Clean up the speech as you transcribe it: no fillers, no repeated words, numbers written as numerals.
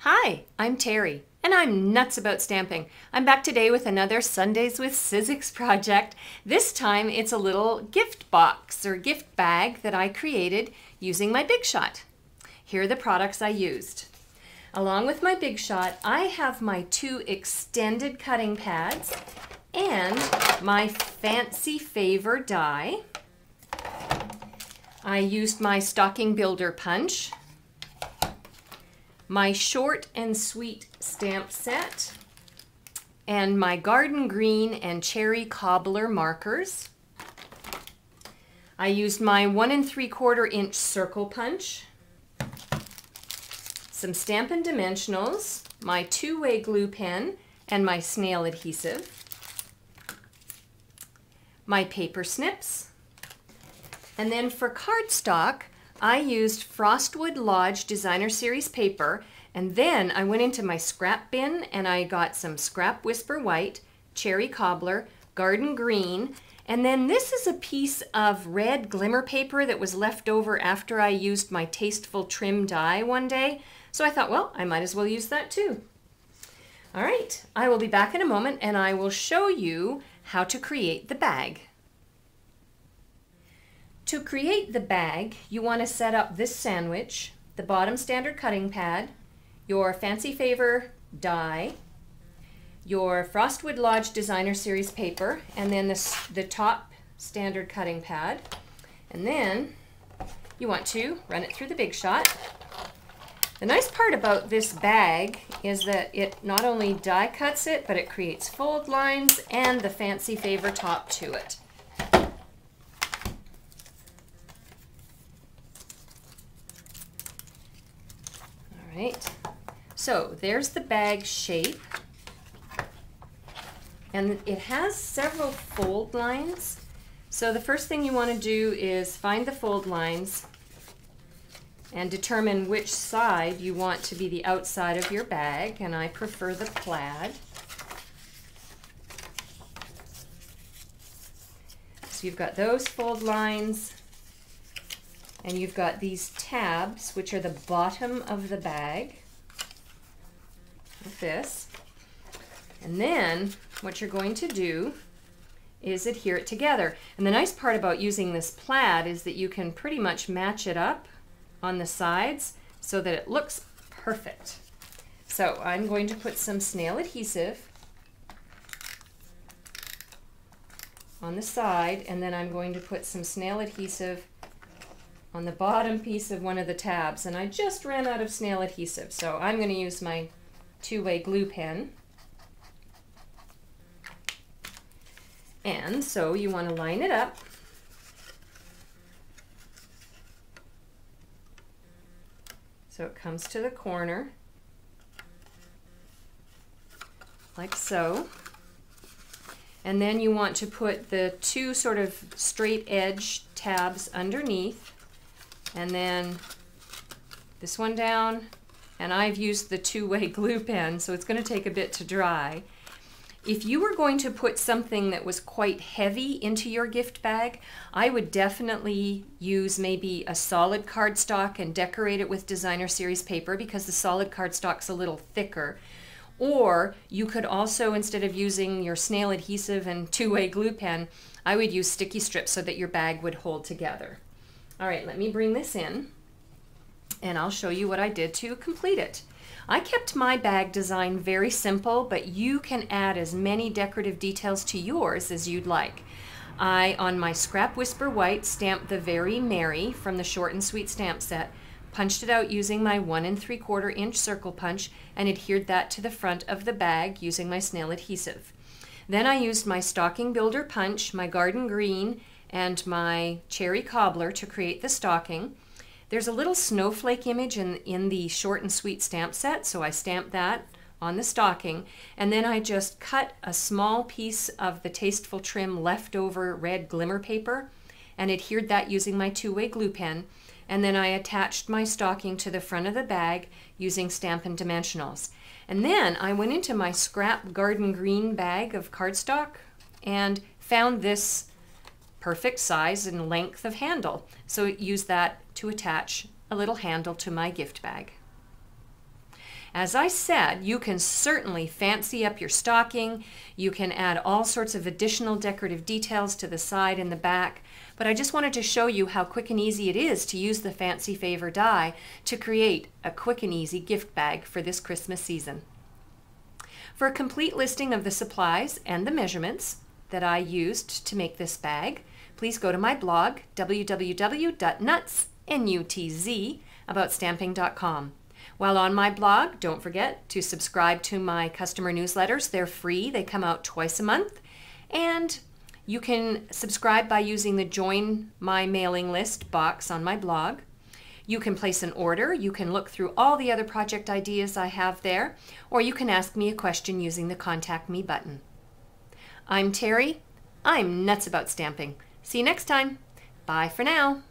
Hi, I'm Terry, and I'm nuts about stamping. I'm back today with another Sundays with Sizzix project. This time it's a little gift box or gift bag that I created using my Big Shot. Here are the products I used. Along with my Big Shot, I have my 2 extended cutting pads and my Fancy Favor die. I used my Stocking Builder punch, my Short and Sweet stamp set, and my Garden Green and Cherry Cobbler markers. I used my 1 3/4 inch circle punch, some Stampin' Dimensionals, my 2-way glue pen, and my snail adhesive, my paper snips, and then for cardstock, I used Frostwood Lodge Designer Series paper, and then I went into my scrap bin and I got some Scrap Whisper White, Cherry Cobbler, Garden Green, and then this is a piece of red glimmer paper that was left over after I used my Tasteful Trim die one day. So I thought, well, I might as well use that too. All right, I will be back in a moment and I will show you how to create the bag. To create the bag, you want to set up this sandwich, the bottom standard cutting pad, your Fancy Favor die, your Frostwood Lodge Designer Series paper, and then the top standard cutting pad. And then you want to run it through the Big Shot. The nice part about this bag is that it not only die cuts it, but it creates fold lines and the Fancy Favor top to it. Right, so there's the bag shape, and it has several fold lines. So the first thing you want to do is find the fold lines and determine which side you want to be the outside of your bag, and I prefer the plaid. So you've got those fold lines. And you've got these tabs, which are the bottom of the bag, like this. And then what you're going to do is adhere it together. And the nice part about using this plaid is that you can pretty much match it up on the sides so that it looks perfect. So I'm going to put some snail adhesive on the side, and then I'm going to put some snail adhesive on the bottom piece of one of the tabs, and I just ran out of snail adhesive, so I'm going to use my 2-way glue pen. And so you want to line it up so it comes to the corner like so. And then you want to put the 2 sort of straight edge tabs underneath, and then this one down, and I've used the 2-way glue pen, so it's going to take a bit to dry. If you were going to put something that was quite heavy into your gift bag, I would definitely use maybe a solid cardstock and decorate it with Designer Series paper, because the solid cardstock's a little thicker. Or you could also, instead of using your snail adhesive and 2-way glue pen, I would use sticky strips so that your bag would hold together. All right, let me bring this in and I'll show you what I did to complete it. I kept my bag design very simple, but you can add as many decorative details to yours as you'd like. I, on my Scrap Whisper White, stamped the Very Merry from the Short and Sweet stamp set, punched it out using my 1 3/4 inch circle punch, and adhered that to the front of the bag using my snail adhesive. Then I used my Stocking Builder punch, my Garden Green, and my Cherry Cobbler to create the stocking. There's a little snowflake image in the Short and Sweet stamp set, so I stamped that on the stocking, and then I just cut a small piece of the Tasteful Trim leftover red glimmer paper and adhered that using my 2-way glue pen, and then I attached my stocking to the front of the bag using Stampin' Dimensionals. And then I went into my scrap Garden Green bag of cardstock and found this perfect size and length of handle. So use that to attach a little handle to my gift bag. As I said, you can certainly fancy up your stocking. You can add all sorts of additional decorative details to the side and the back, but I just wanted to show you how quick and easy it is to use the Fancy Favor die to create a quick and easy gift bag for this Christmas season. For a complete listing of the supplies and the measurements that I used to make this bag, please go to my blog, www.nutzaboustamping.com. While on my blog, don't forget to subscribe to my customer newsletters. They're free. They come out twice a month. And you can subscribe by using the Join My Mailing List box on my blog. You can place an order. You can look through all the other project ideas I have there, or you can ask me a question using the Contact Me button. I'm Terry. I'm nuts about stamping. See you next time. Bye for now.